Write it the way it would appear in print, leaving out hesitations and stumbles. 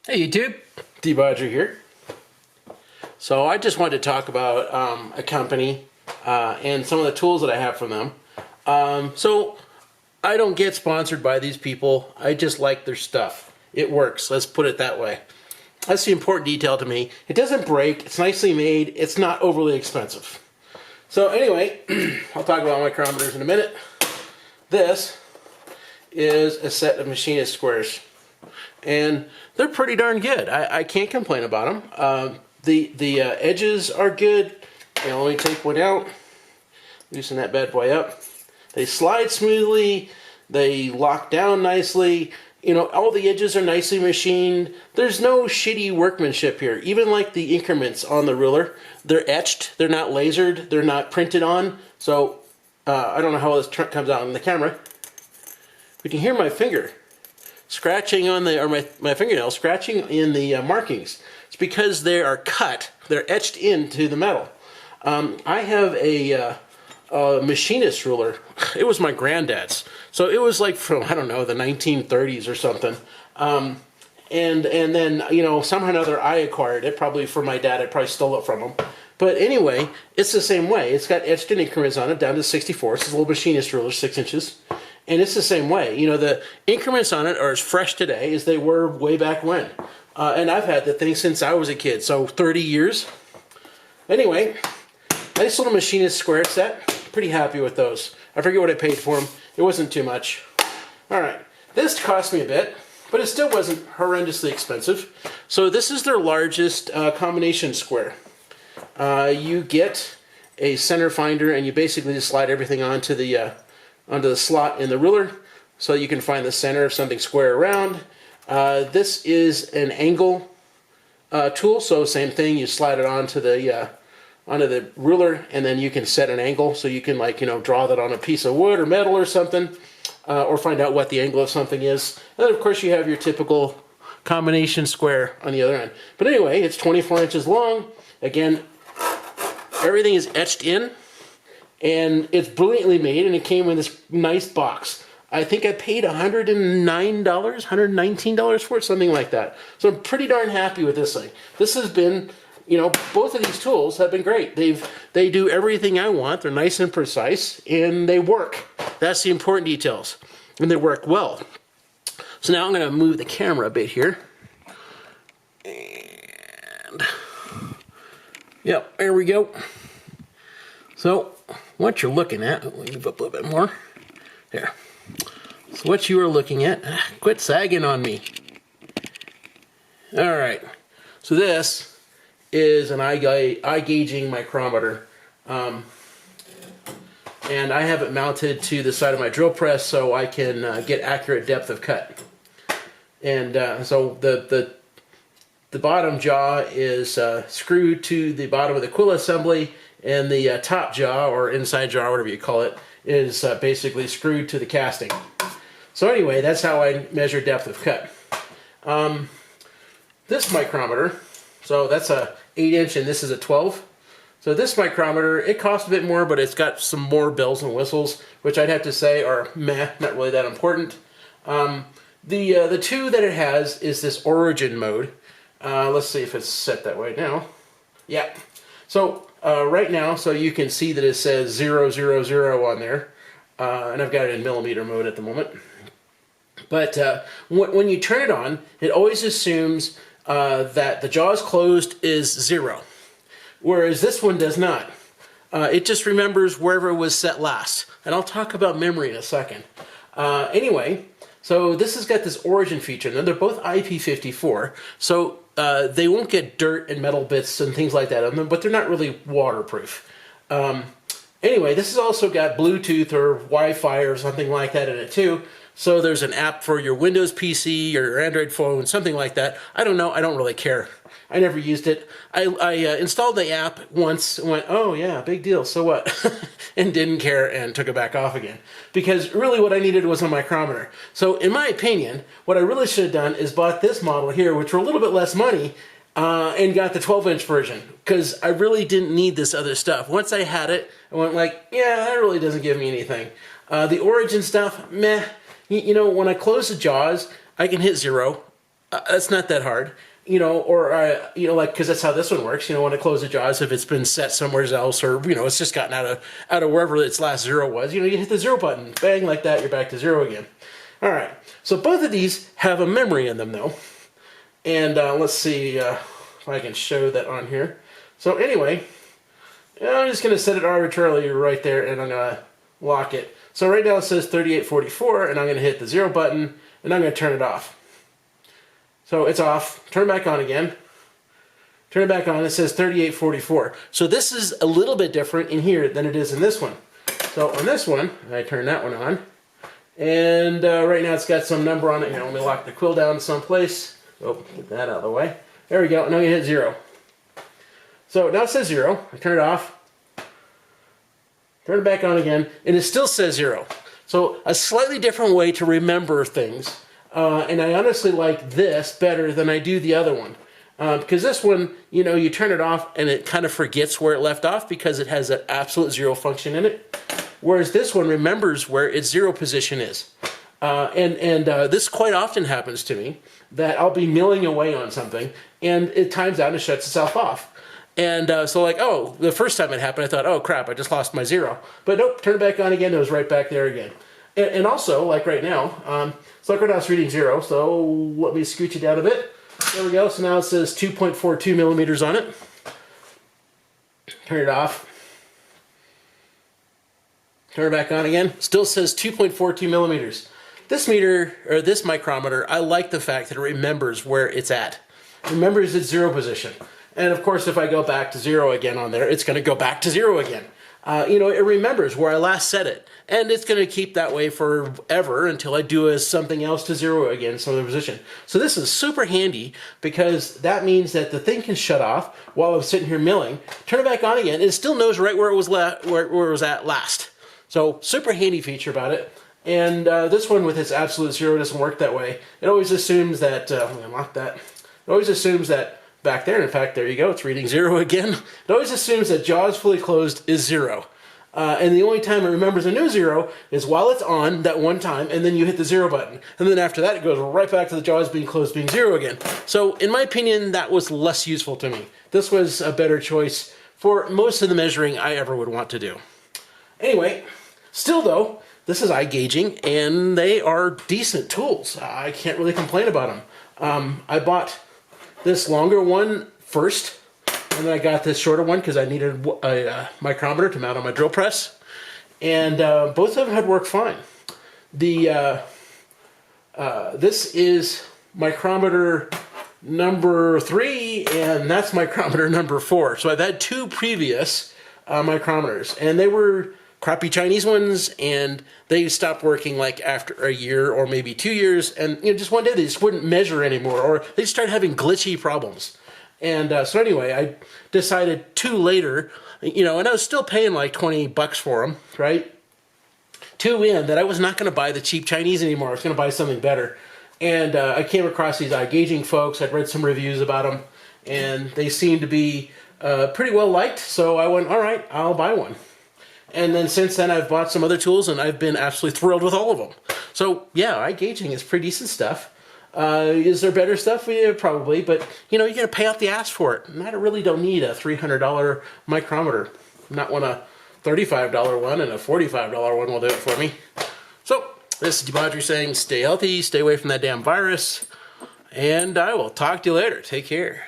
Hey YouTube, De-bodgery here. So I just wanted to talk about a company and some of the tools that I have from them. So I don't get sponsored by these people. I just like their stuff. It works, let's put it that way. That's the important detail to me. It doesn't break, it's nicely made, it's not overly expensive. So anyway, I'll talk about micrometers in a minute. This is a set of Machinist Squares. And they're pretty darn good. I can't complain about them. The edges are good. Let me take one out, loosen that bad boy up. They slide smoothly. They lock down nicely. All the edges are nicely machined. There's no shitty workmanship here. Even like the increments on the ruler, they're etched. They're not lasered. They're not printed on. So I don't know how this comes out in the camera. You can hear my finger scratching on my fingernail scratching in the markings. It's because they are cut. They're etched into the metal. I have a Machinist Ruler. It was my granddad's. So it was like from, I don't know, the 1930s or something. And then, somehow or another I acquired it, probably for my dad. I probably stole it from him. But anyway, it's the same way. It's got etched in increments on it down to 64. It's a little Machinist Ruler, 6 inches. And it's the same way. The increments on it are as fresh today as they were way back when. And I've had the thing since I was a kid, so 30 years. Anyway, nice little Machinist Square set. Pretty happy with those. I forget what I paid for them. It wasn't too much. Alright, this cost me a bit, but it still wasn't horrendously expensive. So this is their largest combination square. You get a center finder, and you basically just slide everything onto the slot in the ruler so you can find the center of something square around. This is an angle tool, so same thing, you slide it onto the ruler, and then you can set an angle, so you can draw that on a piece of wood or metal or something, or find out what the angle of something is. And then of course you have your typical combination square on the other end. But anyway, it's 24 inches long. Again, everything is etched in. And it's brilliantly made, and it came in this nice box. I think I paid $109, $119 for it, something like that. So I'm pretty darn happy with this thing. This has been, both of these tools have been great. They do everything I want. They're nice and precise, and they work. That's the important details. And they work well. So now I'm going to move the camera a bit here. And, yep, there we go. So what you're looking at, we'll move up a little bit more. There. So what you are looking at, quit sagging on me. Alright, so this is an iGaging micrometer. And I have it mounted to the side of my drill press so I can get accurate depth of cut. And so the bottom jaw is screwed to the bottom of the quill assembly, and the top jaw, or inside jaw, whatever you call it, is basically screwed to the casting. So anyway, that's how I measure depth of cut. This micrometer, so that's a 8-inch and this is a 12. So this micrometer, it costs a bit more, but it's got some more bells and whistles, which I'd have to say are meh, not really that important. The two that it has is this origin mode. Let's see if it's set that way now. Yeah. So right now, so you can see that it says 000 on there, and I've got it in millimeter mode at the moment. But when you turn it on, it always assumes that the jaws closed is 0, whereas this one does not. It just remembers wherever it was set last, and I'll talk about memory in a second. Anyway, so this has got this origin feature. Now they're both IP54, so they won't get dirt and metal bits and things like that on them, but they're not really waterproof. Anyway, this has also got Bluetooth or Wi-Fi or something like that in it too. So there's an app for your Windows PC or your Android phone, something like that. I don't know. I don't really care. I never used it. I installed the app once and went, oh yeah, big deal, so what? And didn't care and took it back off again. Because really what I needed was a micrometer. So in my opinion, what I really should have done is bought this model here, which were a little bit less money, and got the 12-inch version. Because I really didn't need this other stuff. Once I had it, I went like, yeah, that really doesn't give me anything. The origin stuff, meh. You know, when I close the jaws, I can hit 0. That's not that hard. Or like, because that's how this one works. When I close the jaws, if it's been set somewhere else, or it's just gotten out of wherever its last zero was, you hit the 0 button, bang, like that, you're back to 0 again. All right. So both of these have a memory in them, though, and let's see if I can show that on here. So anyway, I'm just going to set it arbitrarily right there, and I'm going to lock it. So right now it says 3844, and I'm going to hit the 0 button, and I'm going to turn it off. So it's off. Turn it back on again. Turn it back on. It says 3844. So this is a little bit different in here than it is in this one. So on this one, I turn that one on. And right now it's got some number on it. Here, let me lock the quill down someplace. Oh, get that out of the way. There we go. Now you hit 0. So now it says 0. I turn it off. Turn it back on again. And it still says 0. So a slightly different way to remember things. And I honestly like this better than I do the other one. Because this one, you turn it off and it kind of forgets where it left off because it has an absolute 0 function in it. Whereas this one remembers where its 0 position is. This quite often happens to me, that I'll be milling away on something and it times out and shuts itself off. And so like, oh, the first time it happened, I thought, oh crap, I just lost my 0. But nope, turn it back on again, it was right back there again. And also, like right now, so like right now it's reading 0, so let me scooch it down a bit. There we go, so now it says 2.42 millimeters on it. Turn it off. Turn it back on again. Still says 2.42 millimeters. This meter, or this micrometer, I like the fact that it remembers where it's at. It remembers its 0 position. And of course, if I go back to 0 again on there, it's going to go back to 0 again. It remembers where I last set it. And it's going to keep that way forever until I do something else to 0 again, some other position. So this is super handy because that means that the thing can shut off while I'm sitting here milling, turn it back on again, and it still knows right where it was where it was at last. So super handy feature about it. And this one with its absolute 0 doesn't work that way. It always assumes that, let me unlock that. It always assumes that back there, in fact, there you go, it's reading 0 again. It always assumes that jaws fully closed is 0. And the only time it remembers a new 0 is while it's on that one time, and then you hit the 0 button. And then after that, it goes right back to the jaws being closed, being 0 again. So in my opinion, that was less useful to me. This was a better choice for most of the measuring I ever would want to do. Anyway, still though, this is iGaging, and they are decent tools. I can't really complain about them. I bought this longer one first, and then I got this shorter one because I needed a micrometer to mount on my drill press. And both of them had worked fine. This is micrometer number 3, and that's micrometer number 4. So I've had 2 previous micrometers, and they were crappy Chinese ones, and they stopped working like after a year or maybe 2 years, and just one day they just wouldn't measure anymore, or they started having glitchy problems. And so anyway, I decided later, and I was still paying like 20 bucks for them, right? 2 in, that I was not going to buy the cheap Chinese anymore. I was going to buy something better. And I came across these iGaging folks. I'd read some reviews about them, and they seemed to be pretty well liked. So I went, all right, I'll buy one. And then since then, I've bought some other tools, and I've been absolutely thrilled with all of them. So yeah, iGaging is pretty decent stuff. Is there better stuff? Yeah, probably, but you're going to pay out the ass for it. And I really don't need a $300 micrometer. Not one a $35 one, and a $45 one will do it for me. So this is De-bodgery saying, stay healthy, stay away from that damn virus, and I will talk to you later. Take care.